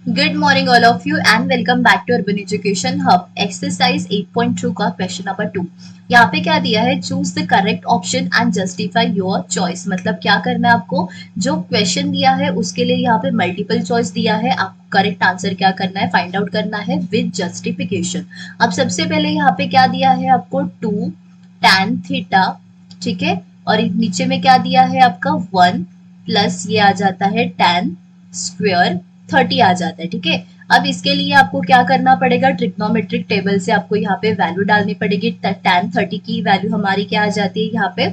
Good morning all of you and welcome back to urban education hub exercise 8.2 का question number 2। यहाँ पे क्या दिया है, choose the correct option and justify your choice. मतलब क्या करना है आपको, जो क्वेश्चन दिया है उसके लिए यहाँ पे मल्टीपल चॉइस दिया है, आपको करेक्ट आंसर क्या करना है फाइंड आउट करना है विद जस्टिफिकेशन। अब सबसे पहले यहाँ पे क्या दिया है आपको, 2 tan थीटा, ठीक है। और नीचे में क्या दिया है आपका 1 प्लस ये आ जाता है tan² 30 आ जाता है, ठीक है। अब इसके लिए आपको क्या करना पड़ेगा, ट्रिग्नोमेट्रिक टेबल से आपको यहाँ पे वैल्यू डालनी पड़ेगी। tan 30 की वैल्यू हमारी क्या आ जाती है यहाँ पे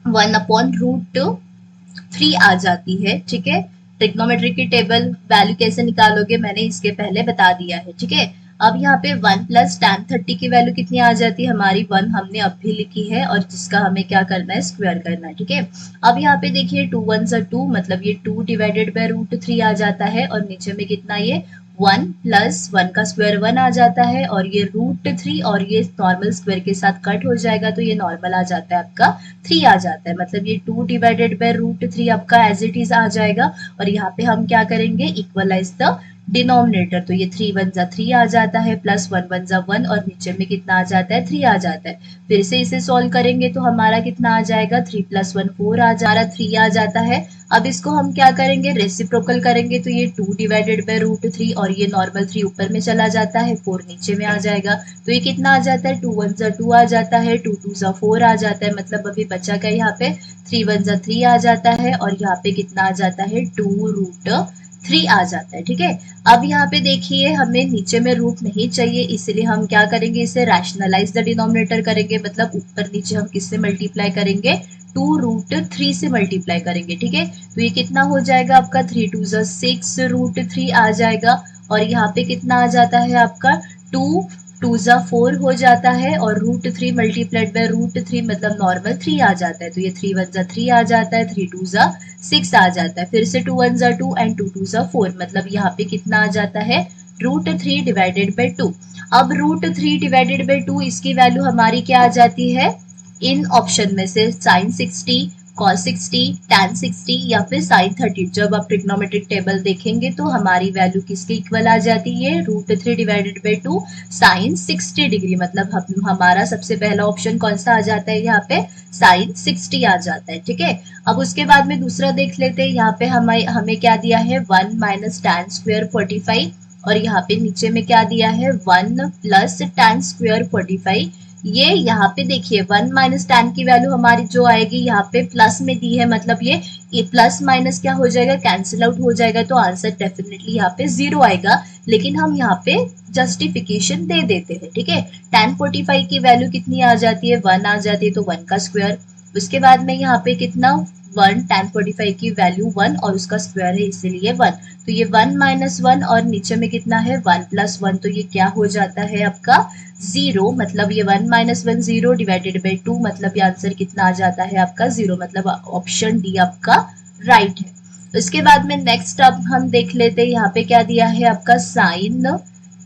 1/√3 आ जाती है, ठीक है। ट्रिग्नोमेट्रिक की टेबल वैल्यू कैसे निकालोगे मैंने इसके पहले बता दिया है, ठीक है। अब यहाँ पे 1 + tan 30 की वैल्यू कितनी आ जाती है हमारी 1, हमने अब भी लिखी है और जिसका हमें क्या करना है स्क्वायर करना है, ठीक है। अब यहाँ पे देखिए 2 × 1 = 2, मतलब ये 2/√3 आ जाता है और नीचे में कितना ये 1 + 1 का स्क्वायर 1 आ जाता है और ये √3 और ये नॉर्मल स्क्वायर के साथ कट हो जाएगा तो ये नॉर्मल आ जाता है आपका 3 आ जाता है। मतलब ये 2/√3 आपका एज इट इज आ जाएगा और यहाँ पे हम क्या करेंगे, इक्वलाइज द डिनोमिनेटर। तो ये 3 × 1 = 3 आ जाता है, प्लस 1 × 1 = 1 और नीचे में कितना आ जाता है 3 आ जाता है। फिर से इसे सॉल्व करेंगे तो हमारा कितना आ जाएगा 3 + 1 4 आ जा रहा 3 आ जाता है। अब इसको हम क्या करेंगे, रेसिप्रोकल करेंगे तो ये 2/√3 और ये नॉर्मल 3 ऊपर में चला जाता है, 4 नीचे में आ जाएगा। तो ये कितना आ जाता है 2 × 1 = 2 आ जाता है, 2 × 2 = 4 आ जाता है। मतलब अभी बचा क्या यहाँ पे 3 × 1 = 3 आ जाता है और यहाँ पे कितना आ जाता है 2√3 आ जाता है, ठीक है। अब यहाँ पे देखिए हमें नीचे में रूट नहीं चाहिए, इसलिए हम क्या करेंगे, इसे रैशनलाइज द डिनोमिनेटर करेंगे। मतलब ऊपर नीचे हम किससे मल्टीप्लाई करेंगे, 2√3 से मल्टीप्लाई करेंगे, ठीक है। तो ये कितना हो जाएगा आपका 3 × 2 = 6 √3 आ जाएगा और यहाँ पे कितना आ जाता है आपका 2 × 2 = 4 हो जाता है और √3 मल्टीप्लाइड बाय √3 मतलब नॉर्मल 3 आ जाता है। तो ये 3 × 1 = 3 आ जाता है, 3 × 2 = 6 आ जाता है। फिर से 2 × 1 = 2 एंड 2 × 2 = 4, मतलब यहाँ पे कितना आ जाता है √3 डिवाइडेड बाई 2। अब √3 डिवाइडेड बाई 2 इसकी वैल्यू हमारी क्या आ जाती है, इन ऑप्शन में से sin 60, cos 60, tan 60 या फिर sin 30। जब आप ट्रिग्नोमेट्रिक टेबल देखेंगे तो हमारी वैल्यू किसके इक्वल आ जाती है, √3 डिवाइडेड बाई 2 sin 60 डिग्री। मतलब हमारा सबसे पहला ऑप्शन कौन सा आ जाता है यहाँ पे sin 60 आ जाता है, ठीक है। अब उसके बाद में दूसरा देख लेते हैं। यहाँ पे हमें क्या दिया है 1 - tan² 45 और यहाँ पे नीचे में क्या दिया है 1 + tan² 45। ये यहाँ पे देखिए 1 - tan की वैल्यू हमारी जो आएगी यहाँ पे प्लस में दी है, मतलब ये प्लस माइनस क्या हो जाएगा, कैंसिल आउट हो जाएगा। तो आंसर डेफिनेटली यहाँ पे 0 आएगा, लेकिन हम यहाँ पे जस्टिफिकेशन दे देते हैं, ठीक है। tan 45 की वैल्यू कितनी आ जाती है 1 आ जाती है, तो 1 का स्क्वायर। उसके बाद में यहाँ पे कितना 1 tan 45 की वैल्यू 1 और उसका स्क्वायर है इसीलिए 1। तो ये 1 - 1 और नीचे में कितना है 1 + 1, तो ये क्या हो जाता है आपका 0। मतलब ये 1 - 1 0 डिवाइडेड बाई 2, मतलब ये आंसर कितना आ जाता है आपका 0। मतलब ऑप्शन डी आपका राइट है। उसके बाद में नेक्स्ट अब हम देख लेते हैं। यहाँ पे क्या दिया है आपका sin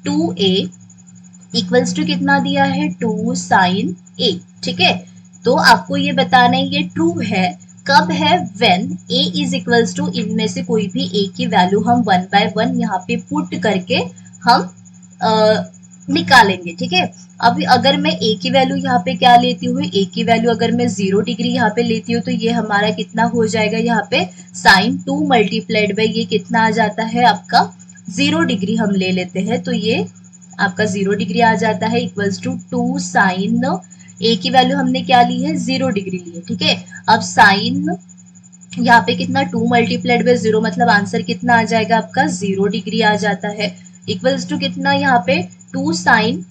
2a इक्वल्स टू कितना दिया है 2 sin a, ठीक है। तो आपको ये बताना है ये ट्रू है कब है, when a is equals to, इनमें से कोई भी a की वैल्यू हम 1/1 यहाँ पे पुट करके हम निकालेंगे, ठीक है। अब अगर मैं a की वैल्यू यहाँ पे क्या लेती हूँ, a की वैल्यू अगर मैं 0 डिग्री यहाँ पे लेती हूँ तो ये हमारा कितना हो जाएगा यहाँ पे sin 2 मल्टीप्लाइड बाई ये कितना आ जाता है आपका 0 डिग्री हम ले लेते हैं, तो ये आपका 0 डिग्री आ जाता है इक्वल्स टू 2 sin a की वैल्यू हमने क्या ली है 0 डिग्री ली है, ठीक है। अब साइन यहाँ पे कितना 2 मल्टीप्लाइड बाई 0 मतलब आंसर कितना आ जाएगा आपका 0 डिग्री आ जाता है इक्वल्स टू कितना यहाँ पे 2 sin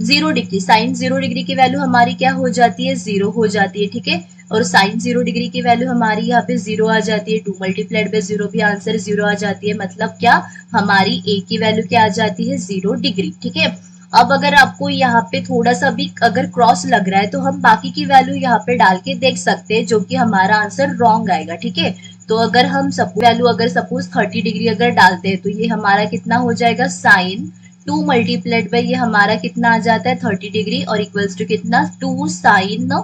0 डिग्री। साइन 0 डिग्री की वैल्यू हमारी क्या हो जाती है 0 हो जाती है, ठीक है। और साइन 0 डिग्री की वैल्यू हमारी यहाँ पे 0 आ जाती है, 2 मल्टीप्लाइड बाई 0 भी आंसर 0 आ जाती है। मतलब क्या हमारी a की वैल्यू क्या आ जाती है 0 डिग्री, ठीक है। अब अगर आपको यहाँ पे थोड़ा सा भी अगर क्रॉस लग रहा है तो हम बाकी की वैल्यू यहाँ पे डाल के देख सकते हैं, जो कि हमारा आंसर रॉन्ग आएगा, ठीक है। तो अगर हम वैल्यू अगर सपोज 30 डिग्री अगर डालते हैं तो ये हमारा कितना हो जाएगा sin 2 मल्टीप्लाइड बाई ये हमारा कितना आ जाता है 30 डिग्री और इक्वल्स टू कितना 2 sin a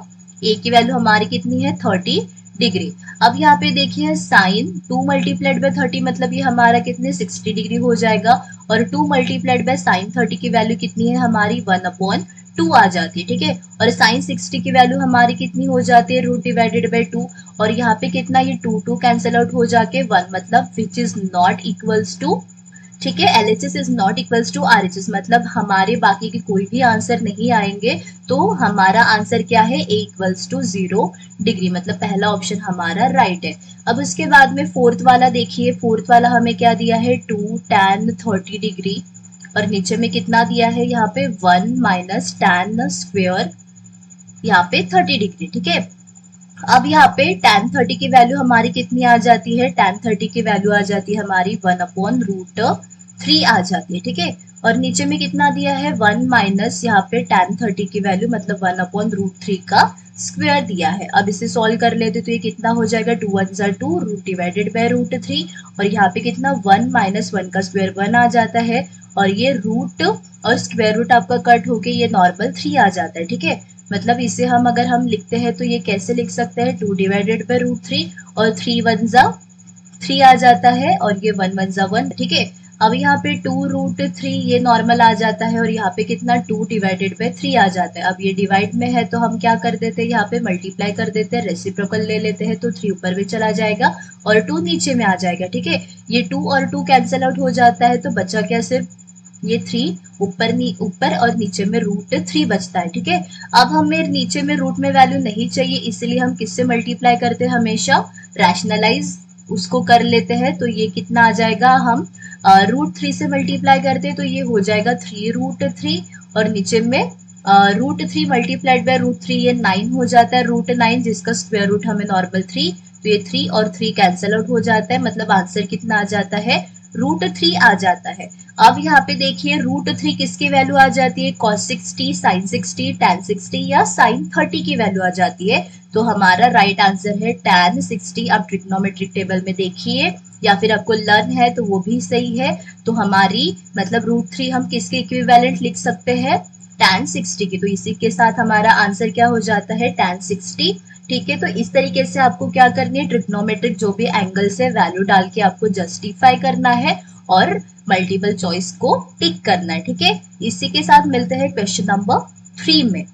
की वैल्यू हमारी कितनी है 30 डिग्री। अब यहाँ पे देखिए साइन 2 मल्टीप्लाइड बाय 30 मतलब ये हमारा कितने 60 डिग्री हो जाएगा, और 2 मल्टीप्लाइड बाय साइन 30 की वैल्यू कितनी है हमारी 1/2 आ जाती है, ठीक है। और साइन 60 की वैल्यू हमारी कितनी हो जाती है रूट डिवाइडेड बाय 2, और यहाँ पे कितना ये 2 कैंसिल आउट हो जाके 1 मतलब which is not equals to, ठीक है, LHS is not equals to RHS मतलब हमारे बाकी के कोई भी आंसर नहीं आएंगे, तो हमारा आंसर क्या है A इक्वल्स टू 0 डिग्री, मतलब पहला ऑप्शन हमारा राइट है। अब उसके बाद में फोर्थ वाला देखिए, फोर्थ वाला हमें क्या दिया है 2 tan 30 डिग्री, और नीचे में कितना दिया है यहाँ पे 1 माइनस tan स्क्वेयर यहाँ पे 30 डिग्री, ठीक है। अब यहाँ पे tan 30 की वैल्यू हमारी कितनी आ जाती है, tan 30 की वैल्यू आ जाती है हमारी 1/√3 आ जाती है, ठीक है। और नीचे में कितना दिया है 1 माइनस यहाँ पे tan 30 की वैल्यू मतलब 1/√3 का स्क्वायर दिया है। अब इसे सॉल्व कर लेते तो ये कितना हो जाएगा 2 1 जा 2 रूट डिवाइडेड बाय √3, और यहाँ पे कितना 1 माइनस 1 का स्क्वायर 1 आ जाता है, और ये रूट और स्क्वायर रूट आपका कट होके ये नॉर्मल 3 आ जाता है, ठीक है। मतलब इसे हम अगर हम लिखते हैं तो ये कैसे लिख सकते हैं 2 डिवाइडेड बाय √3, और 3 1 जा 3 आ जाता है, और ये 1 1 जा 1, ठीक है। अब यहाँ पे 2√3 ये नॉर्मल आ जाता है, और यहाँ पे कितना 2 डिवाइडेड बाय 3 आ जाता है। अब ये डिवाइड में है तो हम क्या कर देते हैं यहाँ पे मल्टीप्लाई कर देते हैं, रेसिप्रोकल ले लेते हैं तो 3 ऊपर भी चला जाएगा और 2 नीचे में आ जाएगा, ठीक है। ये 2 और 2 कैंसिल आउट हो जाता है तो बचा क्या सिर्फ ये 3 ऊपर और नीचे में √3 बचता है, ठीक है। अब हमें नीचे में रूट में वैल्यू नहीं चाहिए, इसलिए हम किससे मल्टीप्लाई करते हैं हमेशा रैशनलाइज उसको कर लेते हैं, तो ये कितना आ जाएगा हम √3 से मल्टीप्लाई करते हैं तो ये हो जाएगा 3√3, और नीचे में √3 मल्टीप्लाइड बाय √3 ये 9 हो जाता है √9 जिसका स्क्वायर रूट हमें नॉर्मल 3, तो ये 3 और 3 कैंसिल आउट हो जाता है, मतलब आंसर कितना आ जाता है √3 आ जाता है। अब यहाँ पे देखिए √3 किसकी वैल्यू आ जाती है cos 60 sin 60 tan 60 या sin 30 की वैल्यू आ जाती है, तो हमारा राइट आंसर है tan 60। आप ट्रिग्नोमेट्रिक टेबल में देखिए या फिर आपको लर्न है तो वो भी सही है, तो हमारी मतलब √3 हम किसके इक्विवेलेंट लिख सकते हैं tan 60 की, तो इसी के साथ हमारा आंसर क्या हो जाता है tan 60, ठीक है। तो इस तरीके से आपको क्या करनी है ट्रिग्नोमेट्रिक जो भी एंगल से वैल्यू डाल के आपको जस्टिफाई करना है और मल्टीपल चॉइस को टिक करना है, ठीक है। इसी के साथ मिलते हैं क्वेश्चन नंबर 3 में।